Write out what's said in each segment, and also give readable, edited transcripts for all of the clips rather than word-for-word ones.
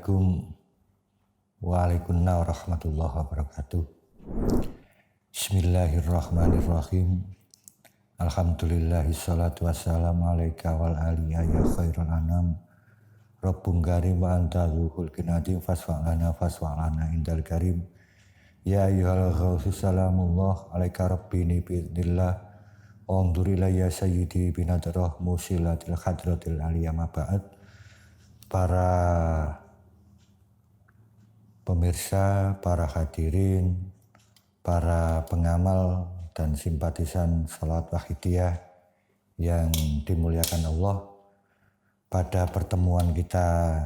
Assalamualaikum warahmatullahi wabarakatuh. Bismillahirrahmanirrahim. Alhamdulillahi salatu wassalamu alaika wal aliyah ya khairul anam. Rabbung karim wa anta zuhul kinadim faswa'lana indal karim. Ya ayyuhal ghawsus salamullah alaika rabbini bi'idnillah. Ondurilah ya sayyidi binadarah musilatil hadratil aliyah maba'ad. Para pemirsa, para hadirin, para pengamal dan simpatisan Salat Wahidiyah yang dimuliakan Allah. Pada pertemuan kita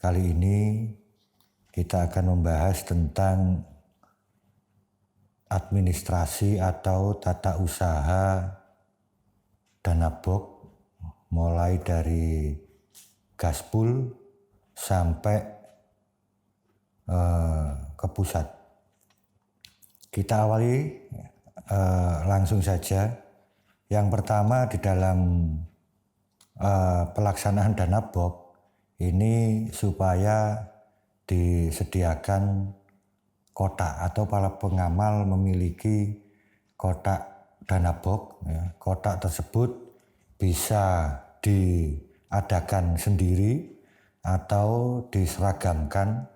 kali ini kita akan membahas tentang administrasi atau tata usaha Danabog, mulai dari Gaspul sampai ke pusat. Kita awali langsung saja. Yang pertama di dalam pelaksanaan Danabog ini supaya disediakan kotak atau para pengamal memiliki kotak Danabog. Kotak tersebut bisa diadakan sendiri atau diseragamkan.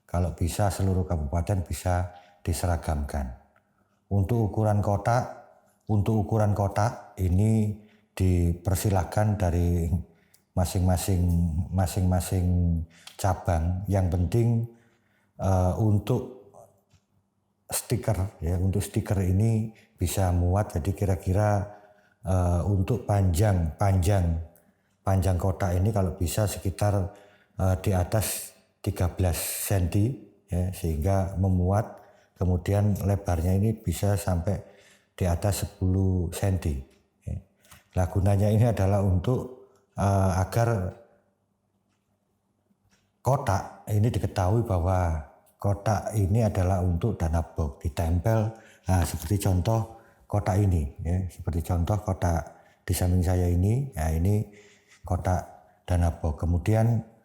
Kalau bisa seluruh kabupaten bisa diseragamkan. Untuk ukuran kotak ini dipersilahkan dari masing-masing cabang. Yang penting untuk stiker untuk stiker ini bisa muat. Jadi kira-kira untuk panjang kotak ini kalau bisa sekitar di atas 13 cm sehingga memuat. Kemudian lebarnya ini bisa sampai di atas 10 cm. Nah, gunanya ini adalah untuk agar kotak ini diketahui bahwa kotak ini adalah untuk Danabog, ditempel. Nah, seperti contoh kotak ini, seperti contoh kotak di samping saya ini. Nah, ini kotak Danabog. Kemudian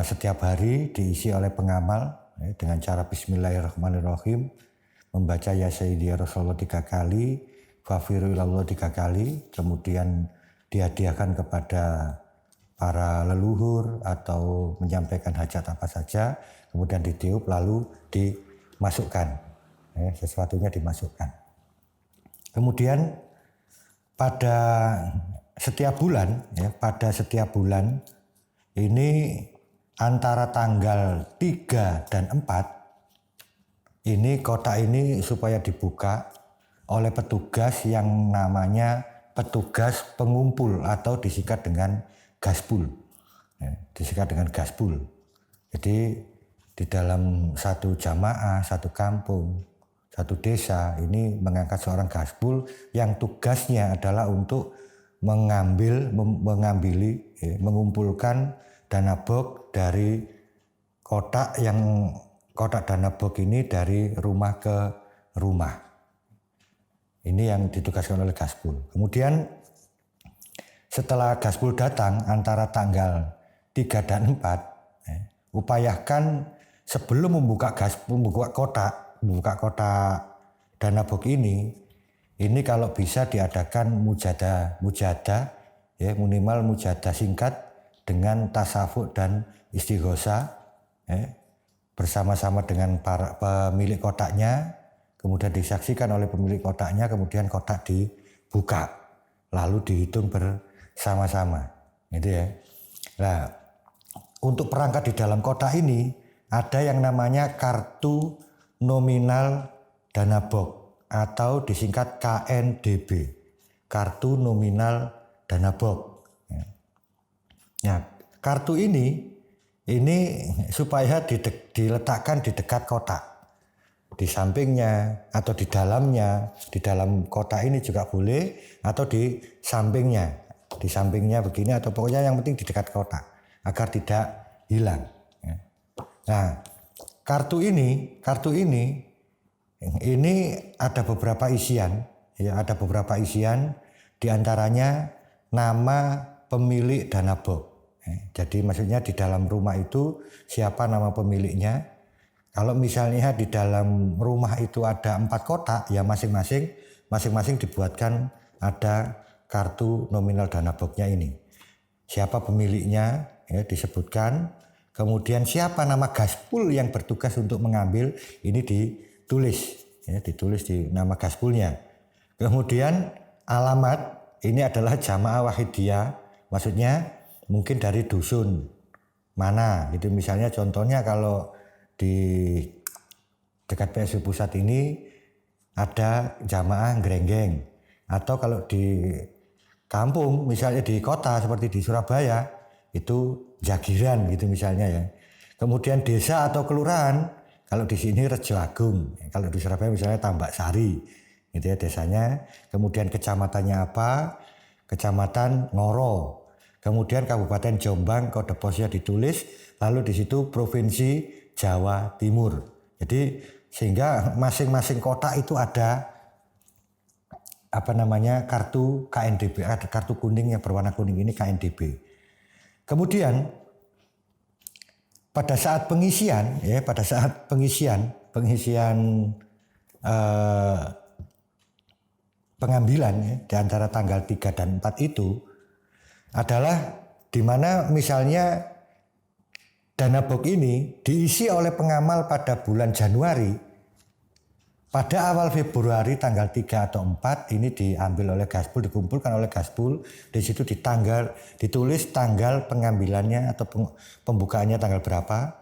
setiap hari diisi oleh pengamal dengan cara Bismillahirrahmanirrahim, membaca Ya Sayyidi ya Rasulullah 3 kali, Fafiru ilallah 3 kali, kemudian dihadiahkan kepada para leluhur atau menyampaikan hajat apa saja, kemudian ditiup lalu dimasukkan, sesuatunya dimasukkan. Kemudian pada setiap bulan ini antara tanggal 3 dan 4 ini kotak ini supaya dibuka oleh petugas yang namanya petugas pengumpul atau disingkat dengan Gaspul. Jadi di dalam satu jamaah, satu kampung, satu desa ini mengangkat seorang Gaspul yang tugasnya adalah untuk mengumpulkan Danabog dari kotak Danabog ini dari rumah ke rumah. Ini yang ditugaskan oleh Gaspul. Kemudian setelah Gaspul datang antara tanggal 3 dan 4, upayakan sebelum membuka kotak Danabog ini kalau bisa diadakan mujadah, minimal mujadah singkat dengan tasawuf dan istighosah bersama-sama dengan para pemilik kotaknya, kemudian disaksikan oleh pemilik kotaknya, kemudian kotak dibuka lalu dihitung bersama-sama, gitu ya. Nah, untuk perangkat di dalam kotak ini ada yang namanya kartu nominal Danabog atau disingkat KNDB, kartu nominal Danabog. Nah, kartu ini supaya diletakkan di dekat kotak, di sampingnya atau di dalamnya. Di dalam kotak ini juga boleh, atau di sampingnya begini, atau pokoknya yang penting di dekat kotak agar tidak hilang. Nah, kartu ini ada beberapa isian, diantaranya nama pemilik Danabog. Jadi maksudnya di dalam rumah itu siapa nama pemiliknya. Kalau misalnya di dalam rumah itu ada 4 kotak, ya masing-masing dibuatkan ada kartu nominal dana boxnya ini. Siapa pemiliknya ya disebutkan. Kemudian siapa nama gaspul yang bertugas untuk mengambil ini ditulis di nama gaspulnya. Kemudian alamat ini adalah jamaah wahidiyah, maksudnya mungkin dari dusun mana gitu. Misalnya contohnya kalau di dekat PSU Pusat ini ada jamaah Grenggeng, atau kalau di kampung misalnya di kota seperti di Surabaya itu Jagiran gitu misalnya ya. Kemudian desa atau kelurahan, kalau di sini Rejo Agung, kalau di Surabaya misalnya Tambak Sari gitu ya desanya. Kemudian kecamatannya apa? Kecamatan Ngoro. Kemudian Kabupaten Jombang kode posnya ditulis, lalu di situ Provinsi Jawa Timur. Jadi sehingga masing-masing kota itu ada kartu KNDB, ada kartu kuning yang berwarna kuning ini KNDB. Kemudian pada saat pengisian pengambilan ya, di antara tanggal 3 dan 4 itu adalah di mana misalnya dana box ini diisi oleh pengamal pada bulan Januari, pada awal Februari tanggal 3 atau 4 ini diambil oleh gaspul, dikumpulkan oleh gaspul, di situ ditulis tanggal pengambilannya atau pembukaannya tanggal berapa.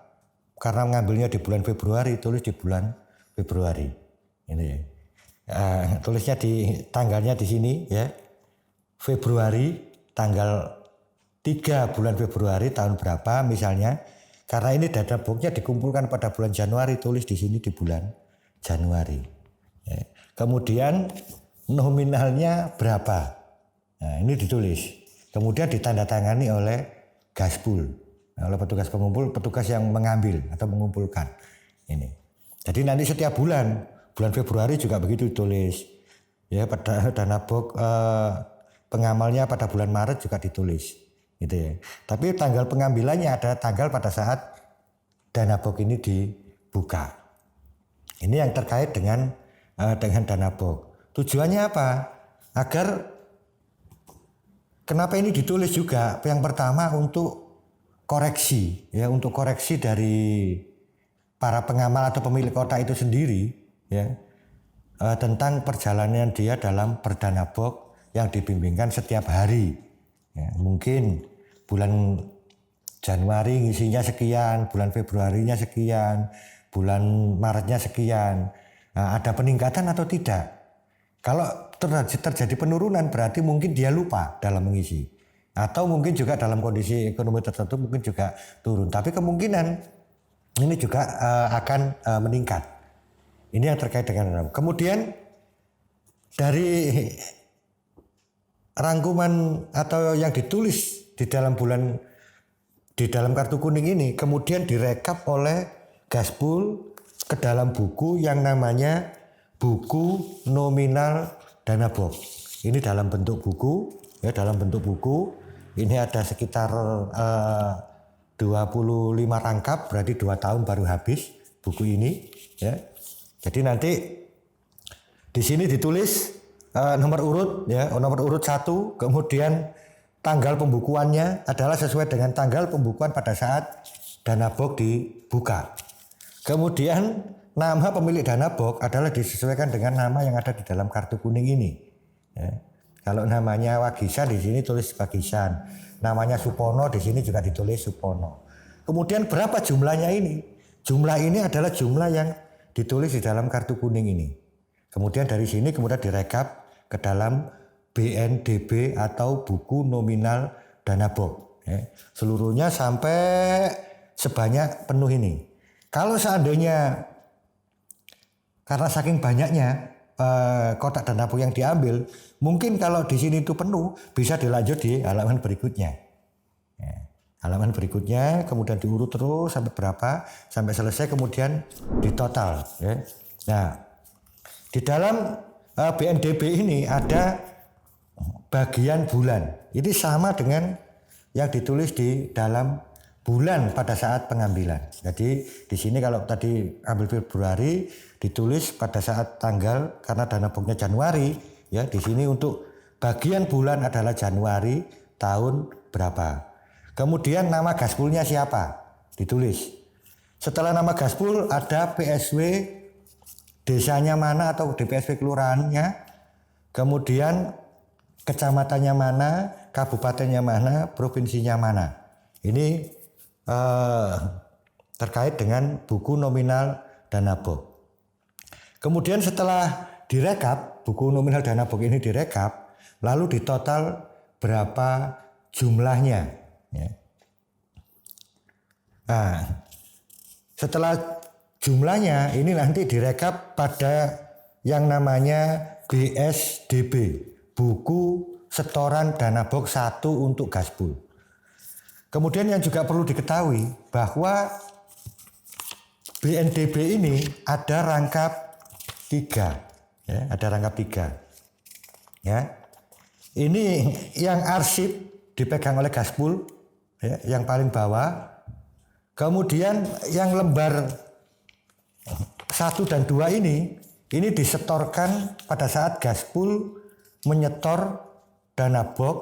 Karena mengambilnya di bulan Februari, tulis di bulan Februari. Ini tulisnya di tanggalnya di sini ya. Februari tanggal 3 bulan Februari tahun berapa misalnya. Karena ini dana boxnya dikumpulkan pada bulan Januari, tulis di sini di bulan Januari. Ya. Kemudian nominalnya berapa. Nah, ini ditulis. Kemudian ditandatangani oleh gaspul, oleh petugas pengumpul, petugas yang mengambil atau mengumpulkan. Ini. Jadi nanti setiap bulan Februari juga begitu ditulis. Ya, pada dana box pengamalnya pada bulan Maret juga ditulis. Gitu ya. Tapi tanggal pengambilannya ada tanggal pada saat dana box ini dibuka. Ini yang terkait dengan dana box. Tujuannya apa? Agar kenapa ini ditulis juga? Yang pertama untuk koreksi, ya, untuk koreksi dari para pengamal atau pemilik kota itu sendiri, ya, tentang perjalanan dia dalam berdana box yang dibimbingkan setiap hari. Ya, mungkin bulan Januari ngisinya sekian, bulan Februarinya sekian, bulan Maretnya sekian. Nah, ada peningkatan atau tidak? Kalau terjadi penurunan berarti mungkin dia lupa dalam mengisi. Atau mungkin juga dalam kondisi ekonomi tertentu mungkin juga turun. Tapi kemungkinan ini juga akan meningkat. Ini yang terkait dengan. Kemudian dari rangkuman atau yang ditulis di dalam kartu kuning ini kemudian direkap oleh gaspul ke dalam buku yang namanya buku nominal dana box. Ini dalam bentuk buku, ya, dalam bentuk buku. Ini ada sekitar 25 rangkap, berarti 2 tahun baru habis buku ini, ya. Jadi nanti di sini ditulis nomor urut, ya, nomor urut 1, kemudian tanggal pembukuannya adalah sesuai dengan tanggal pembukuan pada saat dana box dibuka. Kemudian nama pemilik dana box adalah disesuaikan dengan nama yang ada di dalam kartu kuning ini. Ya. Kalau namanya Wagisan di sini tulis Wagisan, namanya Supono di sini juga ditulis Supono. Kemudian berapa jumlahnya ini? Jumlah ini adalah jumlah yang ditulis di dalam kartu kuning ini. Kemudian dari sini kemudian direkap ke dalam BNDB atau buku nominal dana box. Ya. Seluruhnya sampai sebanyak penuh ini. Kalau seandainya karena saking banyaknya kotak dana box yang diambil, mungkin kalau di sini itu penuh bisa dilanjut di halaman berikutnya. Ya. Halaman berikutnya kemudian diurut terus sampai berapa, sampai selesai kemudian ditotal. Ya. Nah, di dalam BNDB ini ada bagian bulan. Ini sama dengan yang ditulis di dalam bulan pada saat pengambilan. Jadi di sini kalau tadi ambil Februari ditulis pada saat tanggal karena dana boxnya Januari, ya di sini untuk bagian bulan adalah Januari tahun berapa. Kemudian nama gaspolnya siapa? Ditulis. Setelah nama gaspol ada PSW desanya mana atau DPSW kelurahannya, kemudian kecamatannya mana, kabupatennya mana, provinsinya mana. Ini terkait dengan buku nominal dana box. Kemudian setelah direkap, buku nominal dana box ini direkap, lalu ditotal berapa jumlahnya. Ya. Nah, setelah jumlahnya ini nanti direkap pada yang namanya BSDB, buku setoran dana box 1 untuk gaspol. Kemudian yang juga perlu diketahui bahwa BNDB ini ada rangkap 3, ya, ada rangkap 3. Ya. Ini yang arsip dipegang oleh gaspol, ya, yang paling bawah. Kemudian yang lembar 1 dan 2 ini disetorkan pada saat gaspol menyetor dana box,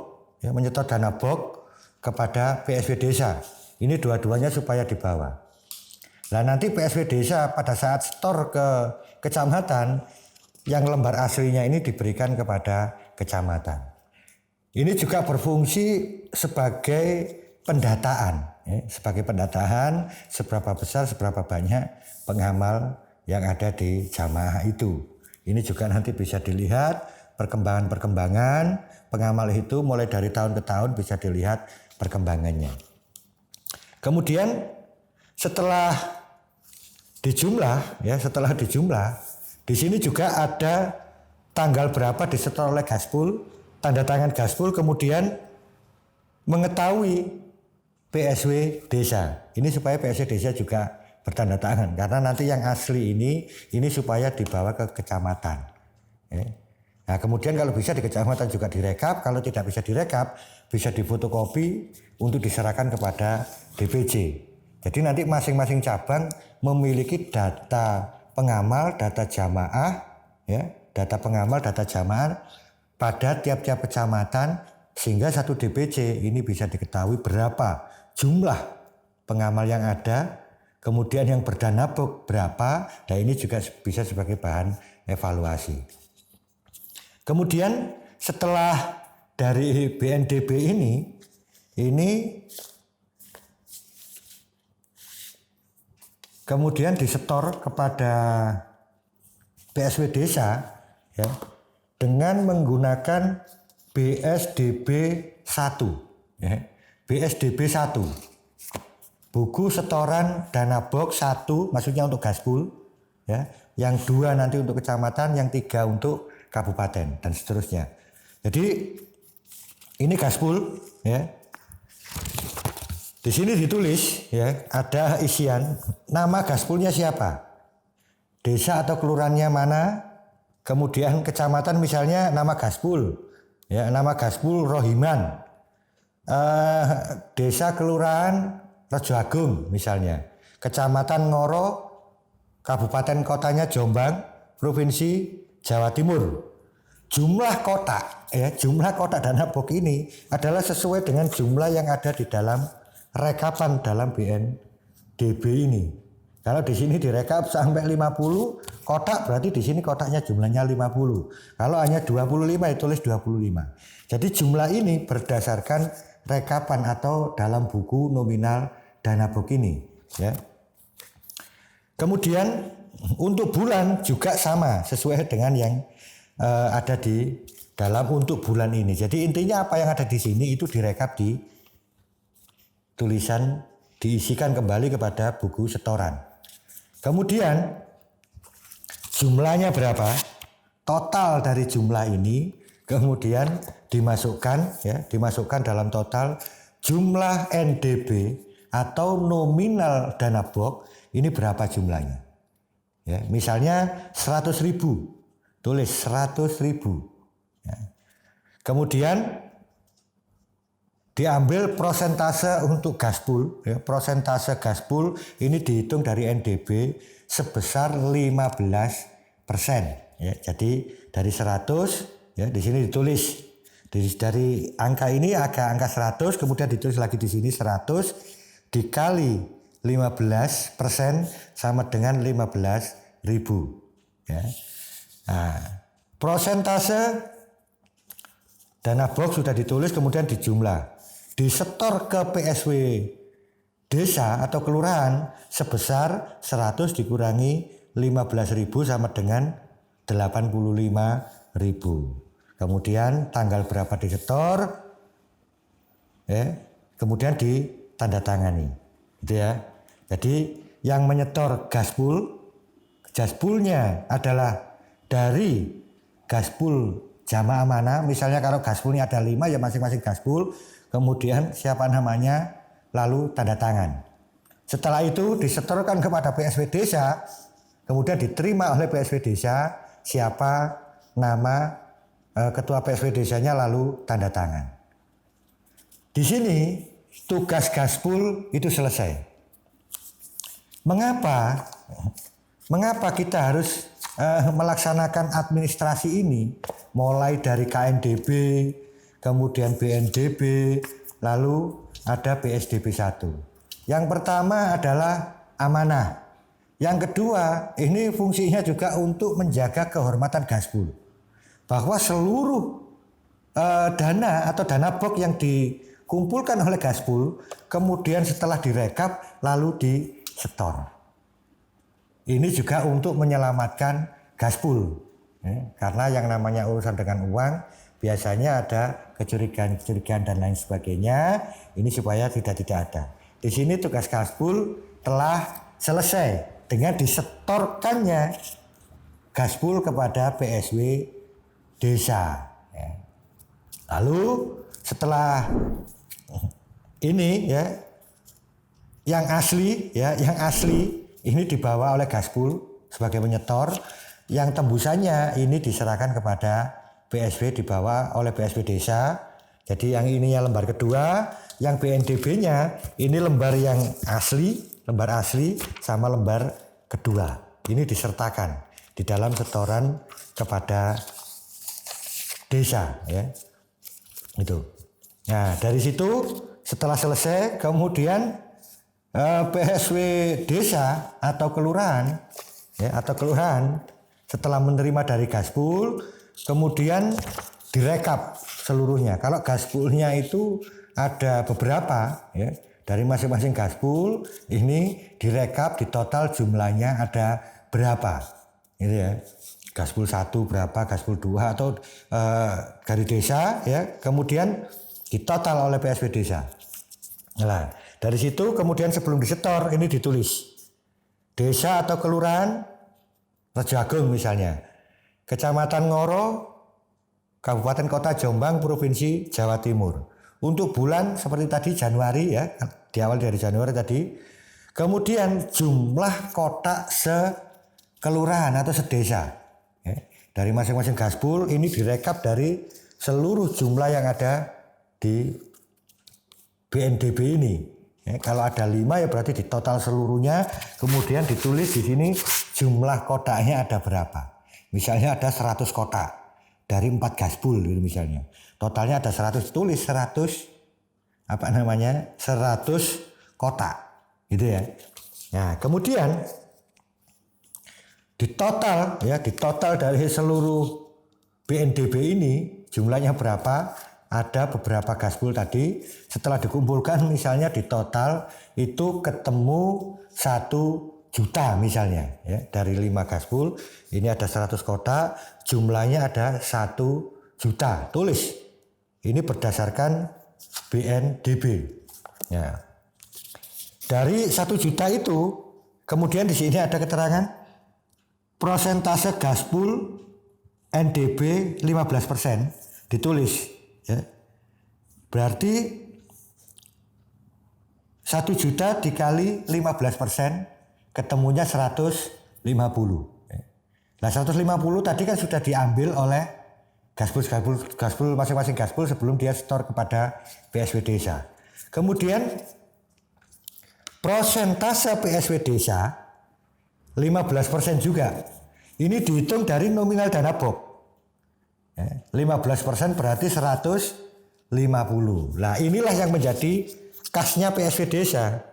ya, menyetor dana box kepada PSW desa. Ini dua-duanya supaya dibawa. Nah nanti PSW desa pada saat setor ke kecamatan, yang lembar aslinya ini diberikan kepada kecamatan. Ini juga berfungsi sebagai pendataan, ya, sebagai pendataan seberapa besar, seberapa banyak pengamal yang ada di jamaah itu. Ini juga nanti bisa dilihat perkembangan pengamal itu mulai dari tahun ke tahun bisa dilihat perkembangannya. Kemudian setelah dijumlah, ya setelah dijumlah, di sini juga ada tanggal berapa disetor oleh gaspol, tanda tangan gaspol, kemudian mengetahui PSW desa. Ini supaya PSW desa juga bertanda tangan karena nanti yang asli ini supaya dibawa ke kecamatan. Ya. Nah kemudian kalau bisa di kecamatan juga direkap, kalau tidak bisa direkap bisa difotokopi untuk diserahkan kepada DPJ. Jadi nanti masing-masing cabang memiliki data pengamal, data jamaah, ya, data pengamal, data jamaah pada tiap-tiap kecamatan sehingga satu DPJ ini bisa diketahui berapa jumlah pengamal yang ada, kemudian yang berdana box berapa, dan ini juga bisa sebagai bahan evaluasi. Kemudian setelah dari BNDB ini kemudian disetor kepada PSW desa, ya, dengan menggunakan BSDB 1, ya, BSDB 1, buku setoran dana box 1, maksudnya untuk gaspol, ya, yang 2 nanti untuk kecamatan, yang 3 untuk kabupaten dan seterusnya. Jadi ini gaspol, ya. Di sini ditulis, ya, ada isian nama gaspolnya siapa, desa atau kelurahannya mana, kemudian kecamatan misalnya nama gaspol, ya, nama gaspol Rohiman, desa kelurahan Rejo Agung misalnya, kecamatan Ngoro, kabupaten kotanya Jombang, provinsi Jawa Timur. Jumlah kotak, ya, jumlah kotak dana box ini adalah sesuai dengan jumlah yang ada di dalam rekapan dalam BNDB ini. Kalau di sini direkap sampai 50 kotak, berarti di sini kotaknya jumlahnya 50. Kalau hanya 25 ya tulis 25. Jadi jumlah ini berdasarkan rekapan atau dalam buku nominal dana box ini, ya. Kemudian untuk bulan juga sama sesuai dengan yang ada di dalam untuk bulan ini. Jadi intinya apa yang ada di sini itu direkap di tulisan, diisikan kembali kepada buku setoran. Kemudian jumlahnya berapa? Total dari jumlah ini kemudian dimasukkan, ya, dimasukkan dalam total jumlah NDB atau nominal dana box ini berapa jumlahnya. Ya, misalnya 100.000, tulis 100.000. Ya. Kemudian diambil prosentase untuk gas pool, ya, prosentase gas pool ini dihitung dari NDB sebesar 15%. Ya, jadi dari 100, ya di sini ditulis dari angka ini ada angka 100, kemudian ditulis lagi di sini 100 dikali 15% sama dengan 15.000. Ya. Nah, prosentase dana box sudah ditulis kemudian dijumlah. Disetor ke PSW desa atau kelurahan sebesar 100 dikurangi 15.000 sama dengan 85.000. Kemudian tanggal berapa disetor, ya, kemudian ditandatangani, gitu ya. Jadi yang menyetor gas poolnya adalah dari gas pool jamaah mana. Misalnya kalau gas poolnya ada 5 ya masing-masing gas pool. Kemudian siapa namanya, lalu tanda tangan. Setelah itu disetorkan kepada PSW desa, kemudian diterima oleh PSW desa siapa nama ketua PSW desanya, lalu tanda tangan. Di sini tugas gas pool itu selesai. Mengapa kita harus melaksanakan administrasi ini, mulai dari KNDB, kemudian BNDB, lalu ada PSDB 1. Yang pertama adalah amanah. Yang kedua, ini fungsinya juga untuk menjaga kehormatan gas pool. Bahwa seluruh dana atau dana box yang dikumpulkan oleh gas pool, kemudian setelah direkap lalu disetor. Ini juga untuk menyelamatkan gas pool. Karena yang namanya urusan dengan uang, biasanya ada kecurigaan dan lain sebagainya. Ini supaya tidak ada. Di sini tugas gas pool telah selesai dengan disetorkannya gas pool kepada PSW desa. Lalu setelah ini ya, yang asli ini dibawa oleh gas pool sebagai penyetor. Yang tembusannya ini diserahkan kepada PSW, dibawa oleh PSW desa. Jadi yang ininya lembar kedua, yang BNDB-nya ini lembar yang lembar asli sama lembar kedua. Ini disertakan di dalam setoran kepada desa, ya. Itu. Nah, dari situ setelah selesai kemudian PSW desa atau kelurahan, ya, setelah menerima dari gas pool, kemudian direkap seluruhnya. Kalau gas poolnya itu ada beberapa, ya, dari masing-masing gas pool ini direkap, di total jumlahnya ada berapa, gitu ya. Gas pool 1 berapa, gas pool 2 atau dari desa, ya, kemudian ditotal oleh PSW desa. Nah, dari situ kemudian sebelum disetor ini ditulis desa atau kelurahan Rajagung misalnya, Kecamatan Ngoro, Kabupaten Kota Jombang, Provinsi Jawa Timur. Untuk bulan seperti tadi Januari, ya, diawali dari Januari tadi. Kemudian jumlah kotak sekelurahan atau sedesa, ya, dari masing-masing gas pool ini direkap dari seluruh jumlah yang ada di BNDB ini. Ya, kalau ada 5 ya berarti di total seluruhnya, kemudian ditulis di sini jumlah kotaknya ada berapa. Misalnya ada 100 kotak dari 4 gas pool gitu misalnya. Totalnya ada 100, tulis 100 kotak gitu ya. Nah, kemudian di total dari seluruh BNDB ini jumlahnya berapa? Ada beberapa gas pool tadi, setelah dikumpulkan misalnya di total itu ketemu 1 juta misalnya, ya, dari 5 gas pool ini ada 100 kotak, jumlahnya ada 1 juta. Tulis ini berdasarkan BNDB. Ya. Dari 1 juta itu kemudian di sini ada keterangan prosentase gas pool NDB 15%, ditulis. Ya. Berarti 1 juta dikali 15% ketemunya 150. Nah 150 tadi kan sudah diambil oleh Gaspol masing-masing gaspol sebelum dia setor kepada PSW desa. Kemudian prosentase PSW desa 15% juga. Ini dihitung dari nominal dana BOP. 15% berarti 150. Nah, inilah yang menjadi kasnya PSW desa.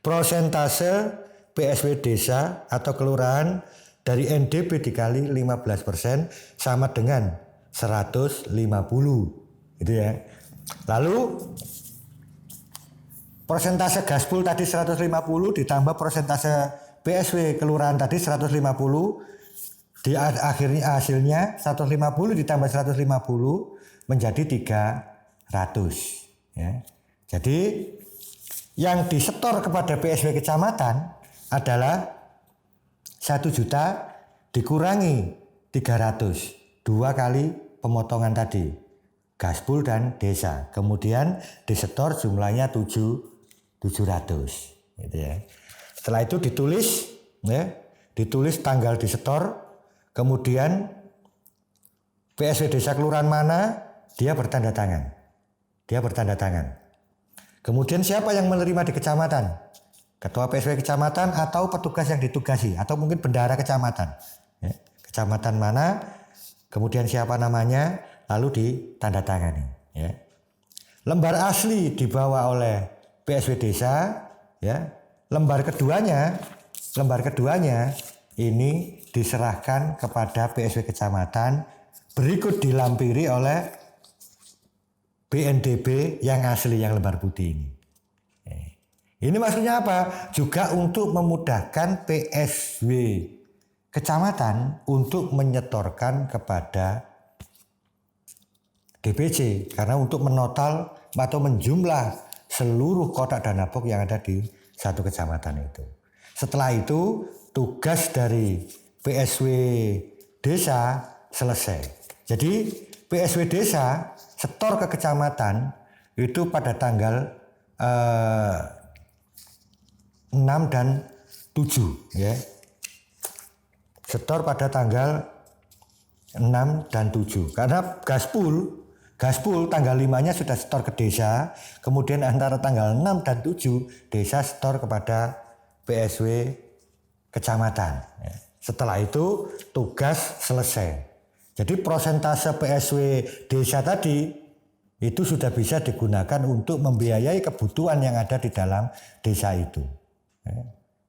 Prosentase PSW desa atau kelurahan dari NDP dikali 15% sama dengan 150. Gitu ya. Lalu persentase gaspol tadi 150 ditambah persentase PSW kelurahan tadi 150, di akhirnya hasilnya 150 ditambah 150 menjadi 300. Ya. Jadi yang disetor kepada PSW kecamatan adalah 1 juta dikurangi 300, 2 kali pemotongan tadi gaspol dan desa, kemudian disetor jumlahnya 700 gitu ya. Setelah itu ditulis tanggal disetor, kemudian PSW desa kelurahan mana dia bertanda tangan, kemudian siapa yang menerima di kecamatan, ketua PSW kecamatan atau petugas yang ditugasi atau mungkin bendahara kecamatan. Kecamatan mana, kemudian siapa namanya, lalu ditandatangani. Lembar asli dibawa oleh PSW desa. Lembar keduanya ini diserahkan kepada PSW kecamatan, berikut dilampiri oleh BNDB yang asli, yang lembar putih ini. Ini maksudnya apa? Juga untuk memudahkan PSW kecamatan untuk menyetorkan kepada DPC, karena untuk menotal atau menjumlah seluruh kotak dana BOP yang ada di satu kecamatan itu. Setelah itu tugas dari PSW desa selesai. Jadi PSW desa setor ke kecamatan itu pada tanggal 6 dan 7 ya. Setor pada tanggal 6 dan 7. Karena gaspol tanggal 5-nya sudah setor ke desa, kemudian antara tanggal 6 dan 7 desa setor kepada PSW kecamatan. Setelah itu tugas selesai. Jadi prosentase PSW desa tadi itu sudah bisa digunakan untuk membiayai kebutuhan yang ada di dalam desa itu.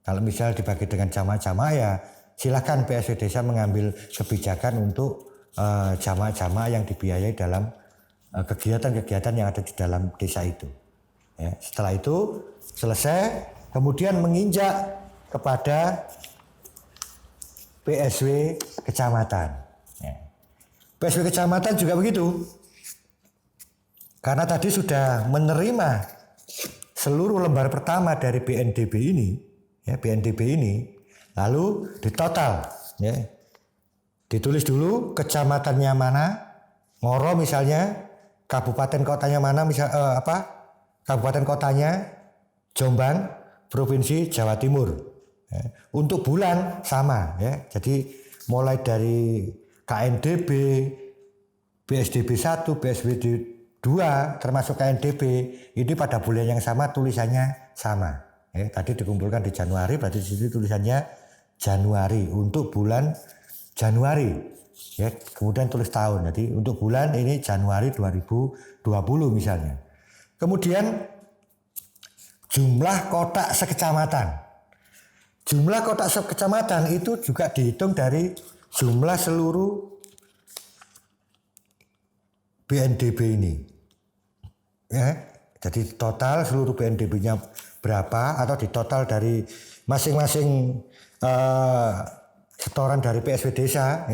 Kalau misal dibagi dengan jamaah-jamaah ya silakan PSW desa mengambil kebijakan untuk jamaah-jamaah yang dibiayai dalam kegiatan-kegiatan yang ada di dalam desa itu. Setelah itu selesai, kemudian menginjak kepada PSW kecamatan. PSW kecamatan juga begitu. Karena tadi sudah menerima seluruh lembar pertama dari BNDB ini, lalu ditotal, ditulis dulu kecamatannya mana, Ngoro misalnya, kabupaten kotanya mana, kabupaten kotanya Jombang, provinsi Jawa Timur. Untuk bulan sama, jadi mulai dari KNDB, BSDB 1, BSDB 2 termasuk KNDB ini pada bulan yang sama tulisannya sama. Tadi dikumpulkan di Januari, berarti di sini tulisannya Januari untuk bulan Januari. Kemudian tulis tahun. Jadi untuk bulan ini Januari 2020 misalnya. Kemudian jumlah kotak sekecamatan. Jumlah kotak sekecamatan itu juga dihitung dari jumlah seluruh BNDB ini. Jadi total seluruh BNDB-nya berapa atau ditotal dari masing-masing setoran dari PSW desa.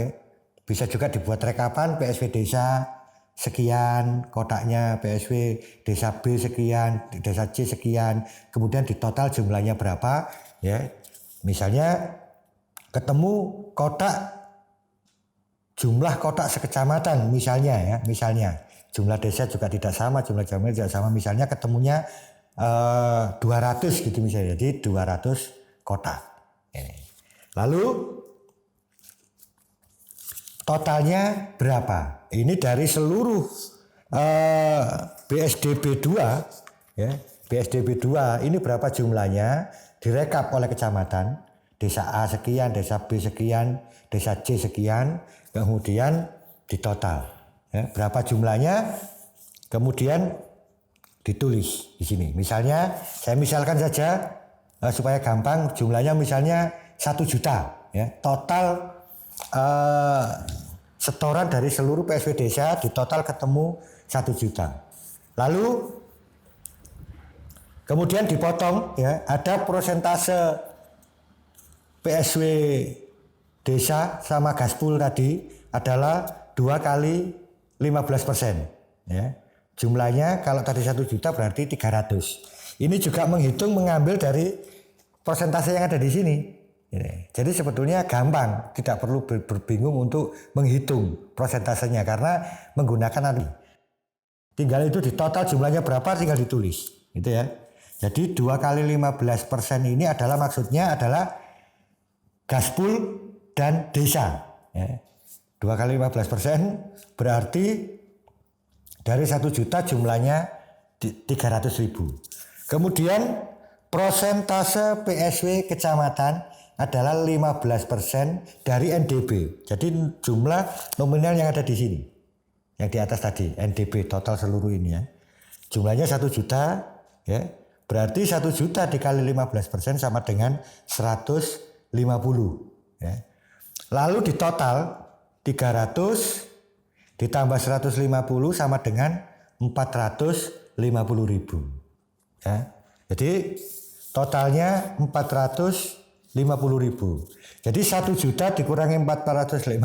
Bisa juga dibuat rekapan PSW desa sekian kotaknya, PSW desa B sekian, desa C sekian, kemudian ditotal jumlahnya berapa. Misalnya ketemu kotak jumlah kotak sekecamatan misalnya jumlah desa juga tidak sama, jumlah jamaah tidak sama, misalnya ketemunya 200 gitu misalnya, jadi 200 kotak. Lalu totalnya berapa. Ini dari seluruh BSDB 2 ya. BSDB 2 ini berapa jumlahnya direkap oleh kecamatan. Desa A sekian, desa B sekian, desa C sekian, kemudian ditotal. Ya, berapa jumlahnya kemudian ditulis di sini. Misalnya saya misalkan saja supaya gampang, jumlahnya misalnya 1 juta ya. Total setoran dari seluruh PSW desa di total ketemu 1 juta. Lalu kemudian dipotong ya, ada prosentase PSW desa sama gaspol tadi adalah 2 kali 15% ya. Jumlahnya kalau tadi 1 juta berarti 300. Ini juga mengambil dari persentase yang ada di sini. Jadi sebetulnya gampang, tidak perlu berbingung untuk menghitung persentasenya karena menggunakan nanti. Tinggal itu di total jumlahnya berapa tinggal ditulis, gitu ya. Jadi 2 kali 15% ini adalah maksudnya adalah gaspol dan desa. Ya. 2 kali 15% berarti dari 1 juta jumlahnya 300.000. Kemudian prosentase PSW kecamatan adalah 15% dari NDB. Jadi jumlah nominal yang ada di sini. Yang di atas tadi, NDB total seluruh ini ya. Jumlahnya 1 juta ya. Berarti 1 juta dikali 15% sama dengan 150 ya. Lalu di total 300 ditambah 150 sama dengan 450.000 ya. Jadi totalnya 450.000. Jadi 1 juta dikurangi 450.000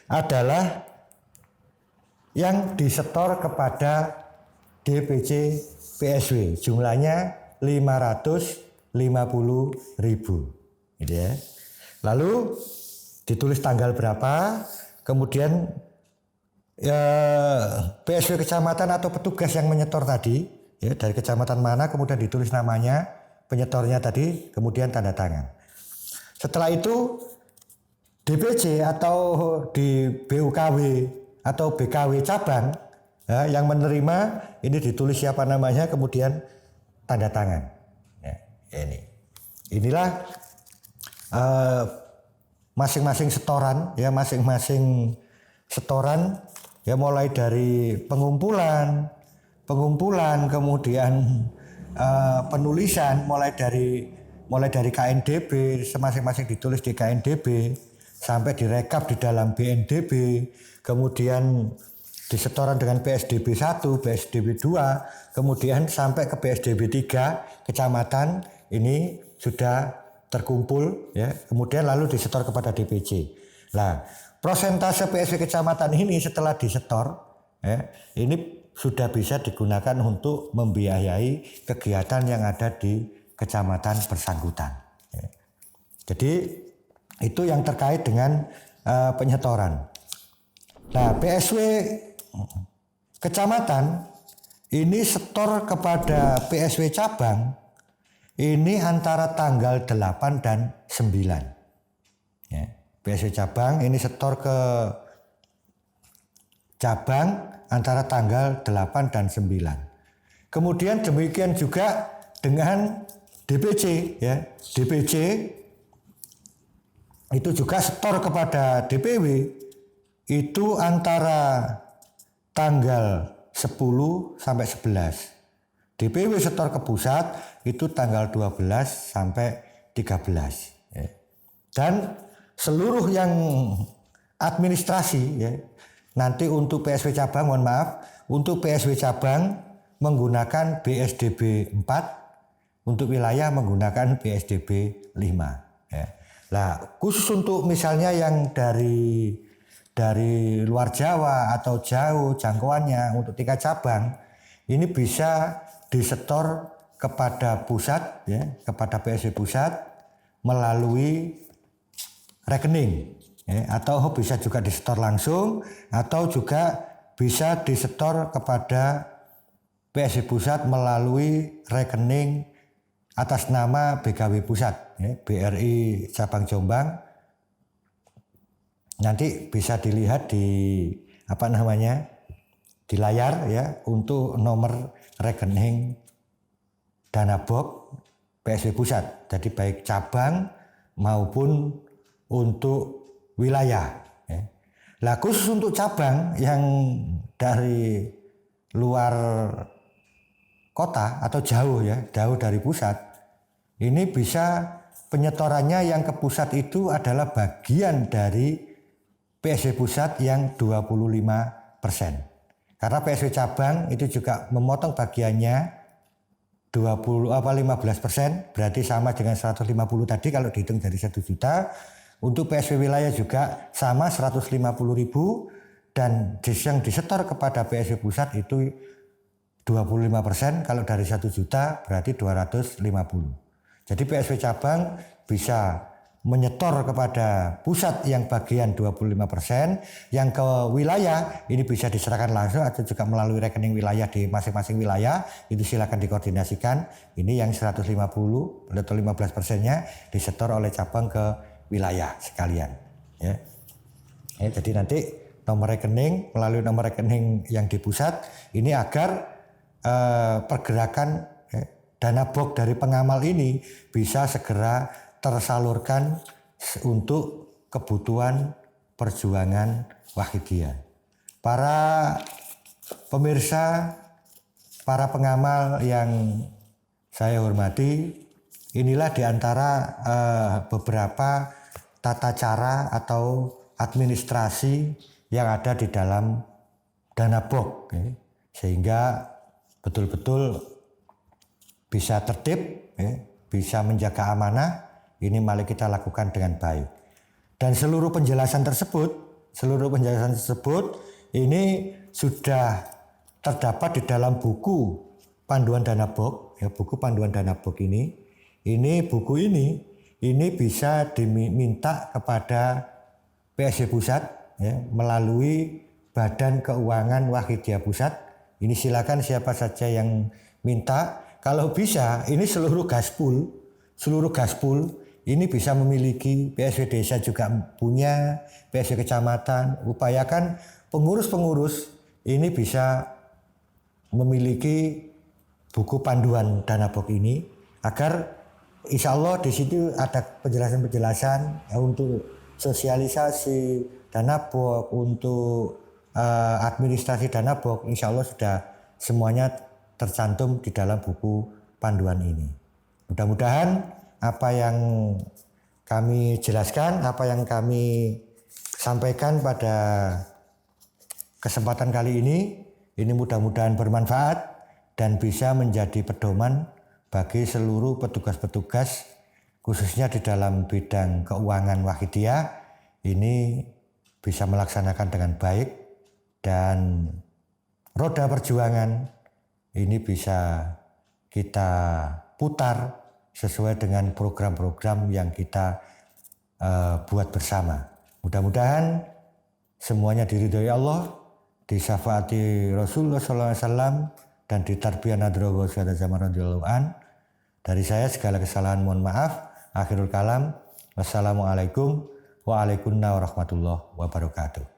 adalah yang disetor kepada DPC PSW. Jumlahnya 550.000 gitu ya. Lalu ditulis tanggal berapa, kemudian PSW kecamatan atau petugas yang menyetor tadi ya, dari kecamatan mana, kemudian ditulis namanya, penyetornya tadi, kemudian tanda tangan. Setelah itu DPC atau di BUKW atau BKW cabang ya, yang menerima ini ditulis siapa namanya, kemudian tanda tangan ya, inilah masing-masing setoran ya, masing-masing setoran ya, mulai dari pengumpulan kemudian penulisan, mulai dari KNDB, masing-masing ditulis di KNDB sampai direkap di dalam BNDB, kemudian disetoran dengan PSDB 1, PSDB 2, kemudian sampai ke PSDB 3 kecamatan ini sudah terkumpul ya, kemudian lalu disetor kepada DPC. Nah, prosentase PSW kecamatan ini setelah disetor ya, ini sudah bisa digunakan untuk membiayai kegiatan yang ada di kecamatan bersangkutan ya. Jadi itu yang terkait dengan penyetoran. Nah, PSW kecamatan ini setor kepada PSW cabang ini antara tanggal 8 dan 9 ya. PSW cabang ini setor ke cabang antara tanggal 8 dan 9. Kemudian demikian juga dengan DPC ya. DPC itu juga setor kepada DPW itu antara tanggal 10 sampai 11. DPW setor ke pusat itu tanggal 12 sampai 13 ya. Dan seluruh yang administrasi ya, nanti untuk PSW cabang, mohon maaf, untuk PSW cabang menggunakan BSDB 4, untuk wilayah menggunakan BSDB 5 ya. Nah, khusus untuk misalnya yang dari luar Jawa atau jauh jangkauannya untuk tingkat cabang, ini bisa disetor kepada pusat ya, kepada PSW pusat melalui rekening ya, atau bisa juga disetor langsung atau juga bisa disetor kepada PSW pusat melalui rekening atas nama BKW pusat ya, BRI cabang Jombang nanti bisa dilihat di di layar ya, untuk nomor rekening dana BOK PSB Pusat. Jadi baik cabang maupun untuk wilayah. Ya. Nah khusus untuk cabang yang dari luar kota atau jauh dari pusat, ini bisa penyetorannya yang ke pusat itu adalah bagian dari PSB Pusat yang 25%. Karena PSB cabang itu juga memotong bagiannya 15%, berarti sama dengan 150 tadi kalau dihitung dari 1 juta. Untuk PSB wilayah juga sama 150.000, dan yang disetor kepada PSB Pusat itu 25%, kalau dari 1 juta berarti 250. Jadi PSB cabang bisa menyetor kepada pusat yang bagian 25%, yang ke wilayah ini bisa diserahkan langsung atau juga melalui rekening wilayah di masing-masing wilayah, itu silakan dikoordinasikan. Ini yang 150 atau 15%-nya disetor oleh cabang ke wilayah sekalian. Ya, jadi nanti nomor rekening, melalui nomor rekening yang di pusat ini agar pergerakan dana BOK dari pengamal ini bisa segera tersalurkan untuk kebutuhan perjuangan Wahidiyah. Para pemirsa, para pengamal yang saya hormati, inilah diantara beberapa tata cara atau administrasi yang ada di dalam dana BOK, sehingga betul-betul bisa tertib, bisa menjaga amanah. Ini mari kita lakukan dengan baik. Dan seluruh penjelasan tersebut ini sudah terdapat di dalam buku panduan dana BOK, buku panduan dana BOK ini. Buku ini bisa diminta kepada PSB Pusat melalui Badan Keuangan Wahidiyah Pusat. Ini silakan siapa saja yang minta. Kalau bisa ini seluruh gaspul ini bisa memiliki, PSB desa juga punya, PSB kecamatan. Upayakan pengurus-pengurus ini bisa memiliki buku panduan dana BOK ini, agar insya Allah di situ ada penjelasan-penjelasan untuk sosialisasi dana BOK, untuk administrasi dana BOK. Insya Allah sudah semuanya tercantum di dalam buku panduan ini. Mudah-mudahan apa yang kami jelaskan, apa yang kami sampaikan pada kesempatan kali ini mudah-mudahan bermanfaat dan bisa menjadi pedoman bagi seluruh petugas-petugas, khususnya di dalam bidang keuangan Wahidiyah, ini bisa melaksanakan dengan baik, dan roda perjuangan ini bisa kita putar sesuai dengan program-program yang kita buat bersama. Mudah-mudahan semuanya diridhoi Allah, disyafaati Rasulullah SAW, dan ditarbiyah nadrogo syahada zaman radhiyallahu an. Dari saya segala kesalahan mohon maaf. Akhirul kalam. Wassalamualaikum warahmatullahi wabarakatuh.